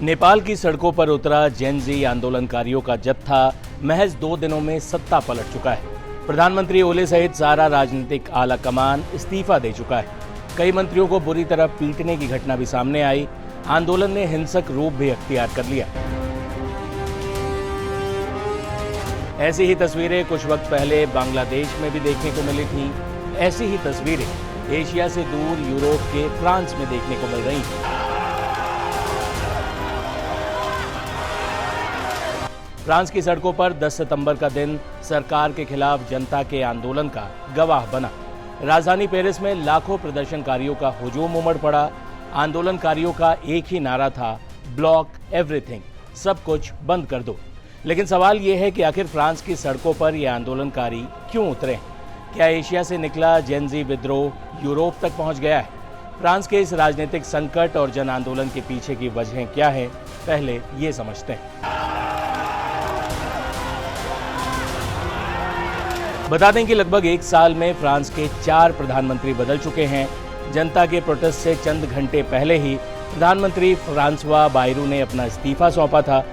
नेपाल की सड़कों पर उतरा जेन ज़ी आंदोलनकारियों का जत्था महज 2 दिनों में सत्ता पलट चुका है। प्रधानमंत्री ओली सहित सारा राजनीतिक आला कमान इस्तीफा दे चुका है। कई मंत्रियों को बुरी तरह पीटने की घटना भी सामने आई। आंदोलन ने हिंसक रूप भी अख्तियार कर लिया। ऐसी ही तस्वीरें कुछ वक्त पहले बांग्लादेश में भी देखने को मिली थी। ऐसी ही तस्वीरें एशिया से दूर यूरोप के फ्रांस में देखने को मिल रही हैं। फ्रांस की सड़कों पर 10 सितंबर का दिन सरकार के खिलाफ जनता के आंदोलन का गवाह बना। राजधानी पेरिस में लाखों प्रदर्शनकारियों का हुजूम उमड़ पड़ा। आंदोलनकारियों का एक ही नारा था, ब्लॉक एवरीथिंग, सब कुछ बंद कर दो। लेकिन सवाल यह है कि आखिर फ्रांस की सड़कों पर ये आंदोलनकारी क्यों उतरे? क्या एशिया से निकला जेन ज़ी विद्रोह यूरोप तक पहुंच गया है? फ्रांस के इस राजनीतिक संकट और जन आंदोलन के पीछे की वजहें क्या हैं? पहले ये समझते हैं। बता दें कि लगभग 1 साल में फ्रांस के 4 प्रधानमंत्री बदल चुके हैं। जनता के प्रोटेस्ट से चंद घंटे पहले ही प्रधानमंत्री फ्रांसवा बायरू ने अपना इस्तीफा सौंपा था।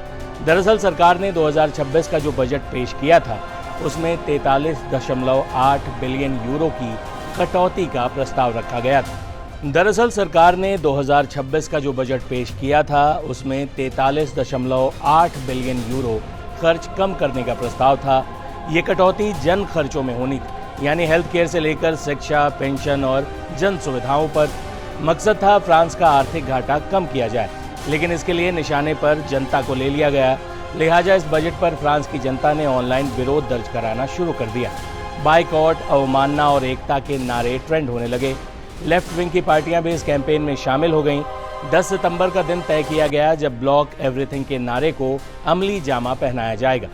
दरअसल सरकार ने 2026 का जो बजट पेश किया था उसमें 43.8 बिलियन यूरो की कटौती का प्रस्ताव रखा गया था। दरअसल सरकार ने 2026 का जो बजट पेश किया था उसमें 43.8 बिलियन यूरो खर्च कम करने का प्रस्ताव था। ये कटौती जन खर्चों में होनी थी, यानी हेल्थ केयर से लेकर शिक्षा, पेंशन और जन सुविधाओं पर। मकसद था फ्रांस का आर्थिक घाटा कम किया जाए, लेकिन इसके लिए निशाने पर जनता को ले लिया गया। लिहाजा इस बजट पर फ्रांस की जनता ने ऑनलाइन विरोध दर्ज कराना शुरू कर दिया। बाइकॉट, अवमानना और एकता के नारे ट्रेंड होने लगे। लेफ्ट विंग की पार्टियां भी इस कैंपेन में शामिल हो गईं। 10 सितंबर का दिन तय किया गया जब ब्लॉक एवरीथिंग के नारे को अमली जामा पहनाया जाएगा।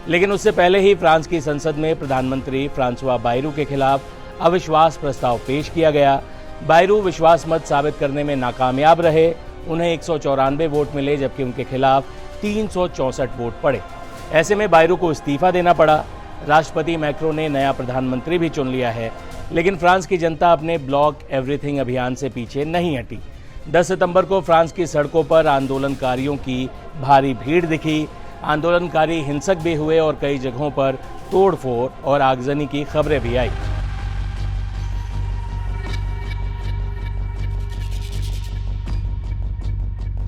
लेकिन उससे पहले ही फ्रांस की संसद में प्रधानमंत्री फ्रांसवा बायरू के खिलाफ अविश्वास प्रस्ताव पेश किया गया। बायरू विश्वास मत साबित करने में नाकामयाब रहे। उन्हें 194 वोट मिले, जबकि उनके खिलाफ 364 वोट पड़े। ऐसे में बायरू को इस्तीफा देना पड़ा। राष्ट्रपति मैक्रों ने नया प्रधानमंत्री भी चुन लिया है, लेकिन फ्रांस की जनता अपने ब्लॉक एवरीथिंग अभियान से पीछे नहीं हटी। 10 सितंबर को फ्रांस की सड़कों पर आंदोलनकारियों की भारी भीड़ दिखी। आंदोलनकारी हिंसक भी हुए और कई जगहों पर तोड़फोड़ और आगजनी की खबरें भी आई।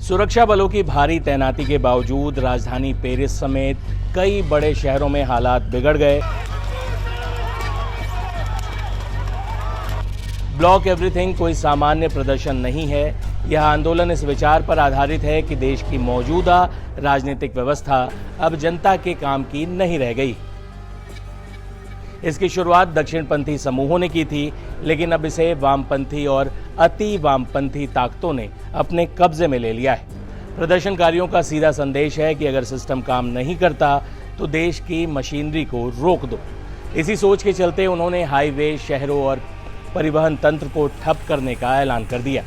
सुरक्षा बलों की भारी तैनाती के बावजूद राजधानी पेरिस समेत कई बड़े शहरों में हालात बिगड़ गए। ब्लॉक एवरीथिंग कोई सामान्य प्रदर्शन नहीं है। यह आंदोलन इस विचार पर आधारित है कि देश की मौजूदा राजनीतिक व्यवस्था अब जनता के काम की नहीं रह गई। इसकी शुरुआत दक्षिणपंथी समूहों ने की थी, लेकिन अब इसे वामपंथी और अति वामपंथी ताकतों ने अपने कब्जे में ले लिया है। प्रदर्शनकारियों का सीधा संदेश है कि अगर सिस्टम काम नहीं करता तो देश की मशीनरी को रोक दो। इसी सोच के चलते उन्होंने हाईवे, शहरों और परिवहन तंत्र को ठप करने का ऐलान कर दिया।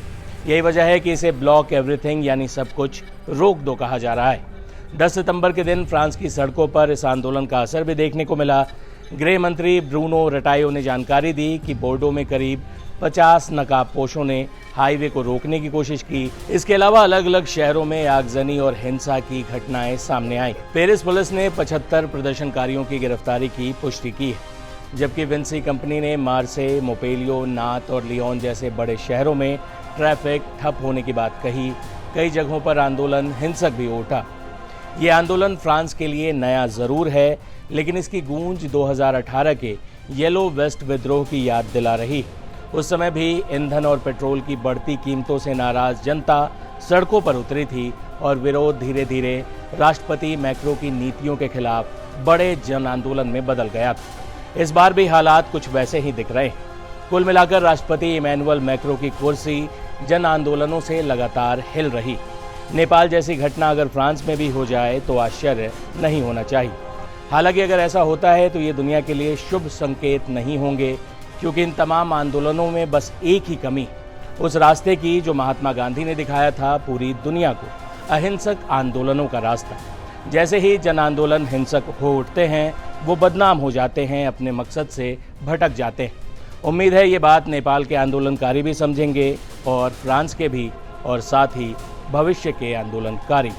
यही वजह है कि इसे ब्लॉक एवरीथिंग यानी सब कुछ रोक दो कहा जा रहा है। 10 सितंबर के दिन फ्रांस की सड़कों पर इस आंदोलन का असर भी देखने को मिला। गृह मंत्री ब्रूनो रटायो ने जानकारी दी कि बोर्डो में करीब 50 नकाबपोशों ने हाईवे को रोकने की कोशिश की। इसके अलावा अलग अलग शहरों में आगजनी और हिंसा की घटनाएं सामने आई। पेरिस पुलिस ने 75 प्रदर्शनकारियों की गिरफ्तारी की पुष्टि की है, जबकि विंसी कंपनी ने मार्से, मोपेलियो, नात और लियोन जैसे बड़े शहरों में ट्रैफिक ठप होने की बात कही। कई जगहों पर आंदोलन हिंसक भी उठा। ये आंदोलन फ्रांस के लिए नया जरूर है, लेकिन इसकी गूंज 2018 के येलो वेस्ट विद्रोह की याद दिला रही। उस समय भी ईंधन और पेट्रोल की बढ़ती कीमतों से नाराज जनता सड़कों पर उतरी थी और विरोध धीरे धीरे राष्ट्रपति मैक्रो की नीतियों के खिलाफ बड़े जन आंदोलन में बदल गया था। इस बार भी हालात कुछ वैसे ही दिख रहे हैं। कुल मिलाकर राष्ट्रपति इमैनुअल मैक्रो की कुर्सी जन आंदोलनों से लगातार हिल रही। नेपाल जैसी घटना अगर फ्रांस में भी हो जाए तो आश्चर्य नहीं होना चाहिए। हालांकि अगर ऐसा होता है तो ये दुनिया के लिए शुभ संकेत नहीं होंगे, क्योंकि इन तमाम आंदोलनों में बस एक ही कमी, उस रास्ते की जो महात्मा गांधी ने दिखाया था पूरी दुनिया को, अहिंसक आंदोलनों का रास्ता। जैसे ही जन आंदोलन हिंसक हो उठते हैं वो बदनाम हो जाते हैं, अपने मकसद से भटक जाते हैं। उम्मीद है ये बात नेपाल के आंदोलनकारी भी समझेंगे और फ्रांस के भी, और साथ ही भविष्य के आंदोलनकारी।